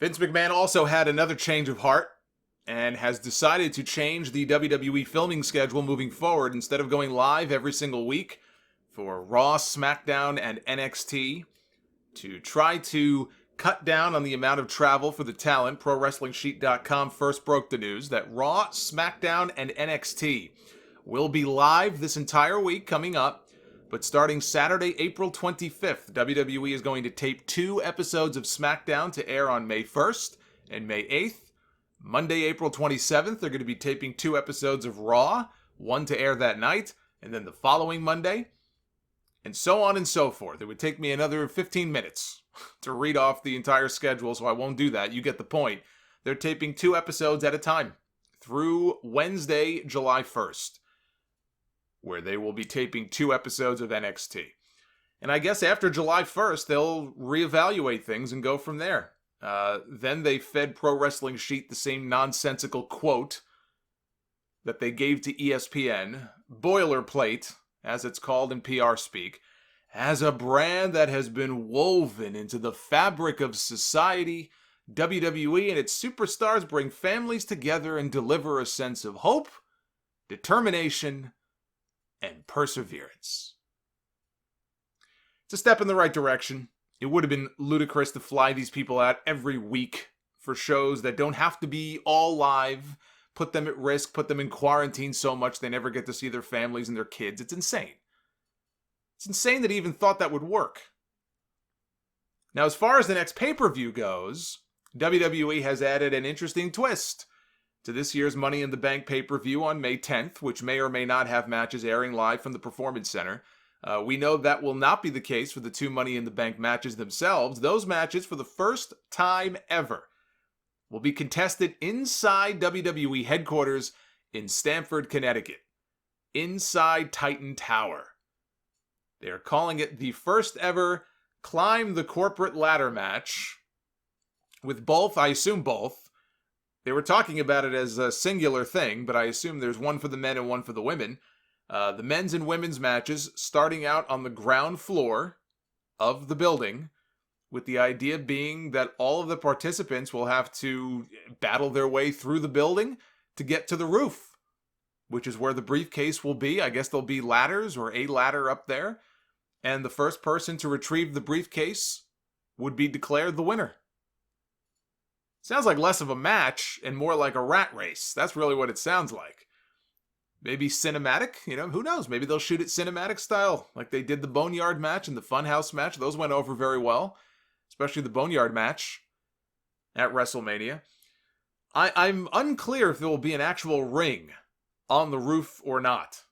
Vince McMahon also had another change of heart and has decided to change the WWE filming schedule moving forward. Instead of going live every single week for Raw, SmackDown, and NXT, to try to cut down on the amount of travel for the talent, ProWrestlingSheet.com first broke the news that Raw, SmackDown, and NXT will be live this entire week coming up. But starting Saturday, April 25th, WWE is going to tape 2 episodes of SmackDown to air on May 1st and May 8th. Monday, April 27th, they're going to be taping 2 episodes of Raw, 1 to air that night, and then the following Monday, and so on and so forth. It would take me another 15 minutes to read off the entire schedule, so I won't do that. You get the point. They're taping 2 episodes at a time through Wednesday, July 1st. Where they will be taping 2 episodes of NXT. And I guess after July 1st, they'll reevaluate things and go from there. Then they fed Pro Wrestling Sheet the same nonsensical quote that they gave to ESPN, boilerplate, as it's called in PR speak, as a brand that has been woven into the fabric of society, WWE and its superstars bring families together and deliver a sense of hope, determination, and perseverance. It's a step in the right direction. It would have been ludicrous to fly these people out every week for shows that don't have to be all live, put them at risk, put them in quarantine so much they never get to see their families and their kids. It's insane. It's insane that he even thought that would work. Now, as far as the next pay-per-view goes, WWE has added an interesting twist to this year's Money in the Bank pay-per-view on May 10th, which may or may not have matches airing live from the Performance Center. We know that will not be the case for the 2 Money in the Bank matches themselves. Those matches, for the first time ever, will be contested inside WWE headquarters in Stamford, Connecticut, inside Titan Tower. They are calling it the first ever Climb the Corporate Ladder match, with both, I assume both. They were talking about it as a singular thing, but I assume there's one for the men and one for the women. The men's and women's matches starting out on the ground floor of the building, with the idea being that all of the participants will have to battle their way through the building to get to the roof, which is where the briefcase will be. I guess there'll be ladders or a ladder up there, and the first person to retrieve the briefcase would be declared the winner. Sounds like less of a match and more like a rat race. That's really what it sounds like. Maybe cinematic, who knows? Maybe they'll shoot it cinematic style, like they did the Boneyard match and the Funhouse match. Those went over very well, especially the Boneyard match at WrestleMania. I'm unclear if there will be an actual ring on the roof or not.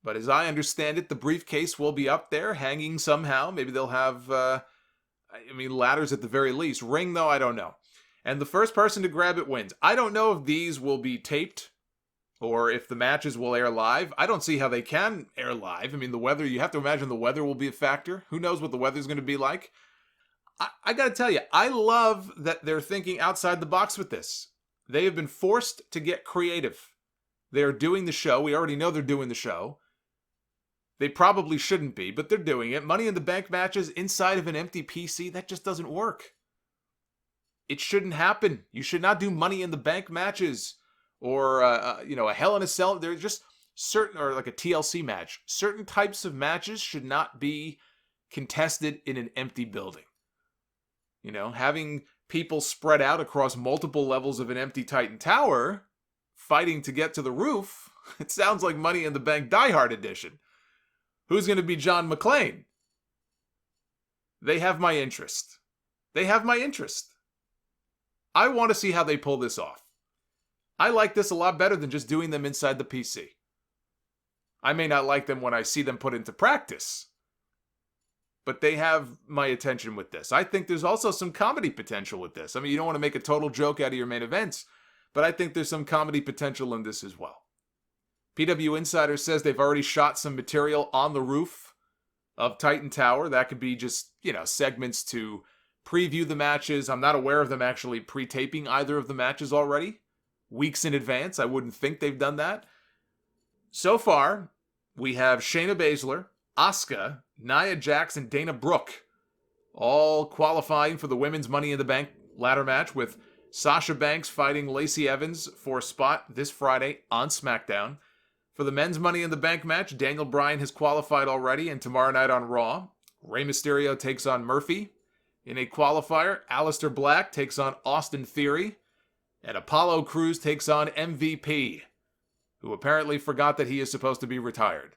But as I understand it, the briefcase will be up there, hanging somehow. Maybe they'll have, ladders at the very least. Ring, though, I don't know. And the first person to grab it wins. I don't know if these will be taped or if the matches will air live. I don't see how they can air live. The weather, you have to imagine the weather will be a factor. Who knows what the weather's going to be like? I got to tell you, I love that they're thinking outside the box with this. They have been forced to get creative. They are doing the show. We already know they're doing the show. They probably shouldn't be, but they're doing it. Money in the Bank matches inside of an empty PC, that just doesn't work. It shouldn't happen. You should not do Money in the Bank matches or, a Hell in a Cell. They're just certain, or like a TLC match. Certain types of matches should not be contested in an empty building. Having people spread out across multiple levels of an empty Titan Tower fighting to get to the roof, it sounds like Money in the Bank Die Hard edition. Who's going to be John McClane? They have my interest. I want to see how they pull this off. I like this a lot better than just doing them inside the PC. I may not like them when I see them put into practice, but they have my attention with this. I think there's also some comedy potential with this. You don't want to make a total joke out of your main events, but I think there's some comedy potential in this as well. PW Insider says they've already shot some material on the roof of Titan Tower. That could be just, segments to preview the matches. I'm not aware of them actually pre-taping either of the matches already. Weeks in advance. I wouldn't think they've done that. So far, we have Shayna Baszler, Asuka, Nia Jax, and Dana Brooke all qualifying for the Women's Money in the Bank ladder match with Sasha Banks fighting Lacey Evans for a spot this Friday on SmackDown. For the men's Money in the Bank match, Daniel Bryan has qualified already, and tomorrow night on Raw, Rey Mysterio takes on Murphy. In a qualifier, Aleister Black takes on Austin Theory, and Apollo Crews takes on MVP, who apparently forgot that he is supposed to be retired.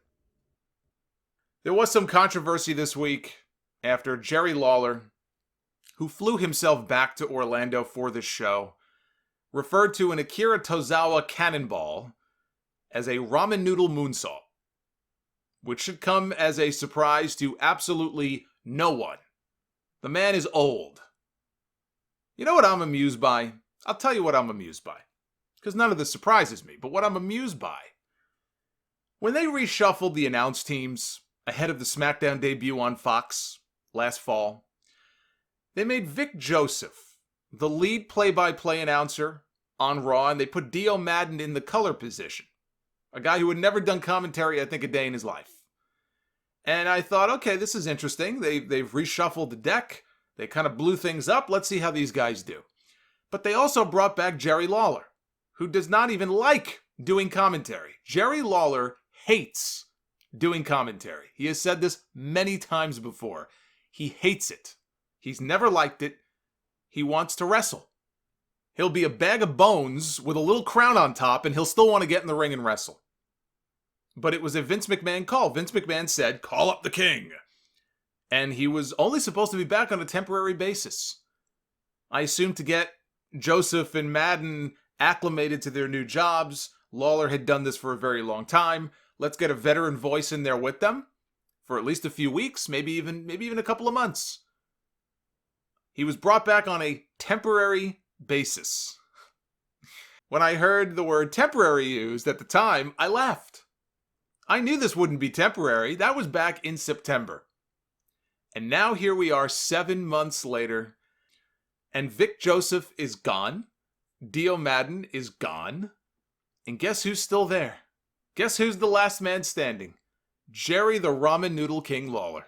There was some controversy this week after Jerry Lawler, who flew himself back to Orlando for this show, referred to an Akira Tozawa cannonball as a ramen noodle moonsault, which should come as a surprise to absolutely no one. The man is old. You know what I'm amused by? I'll tell you what I'm amused by, because none of this surprises me, but what I'm amused by, when they reshuffled the announce teams ahead of the SmackDown debut on Fox last fall, they made Vic Joseph the lead play-by-play announcer on Raw, and they put Dio Madden in the color position, a guy who had never done commentary, I think, a day in his life. And I thought, okay, this is interesting. They've reshuffled the deck. They kind of blew things up. Let's see how these guys do. But they also brought back Jerry Lawler, who does not even like doing commentary. Jerry Lawler hates doing commentary. He has said this many times before. He hates it. He's never liked it. He wants to wrestle. He'll be a bag of bones with a little crown on top, and he'll still want to get in the ring and wrestle. But it was a Vince McMahon call. Vince McMahon said, call up the king. And he was only supposed to be back on a temporary basis. I assume to get Joseph and Madden acclimated to their new jobs. Lawler had done this for a very long time. Let's get a veteran voice in there with them for at least a few weeks, maybe even a couple of months. He was brought back on a temporary basis. When I heard the word temporary used at the time, I laughed. I knew this wouldn't be temporary. That was back in September. And now here we are 7 months later, and Vic Joseph is gone. Dio Madden is gone. And guess who's still there? Guess who's the last man standing? Jerry the Ramen Noodle King Lawler.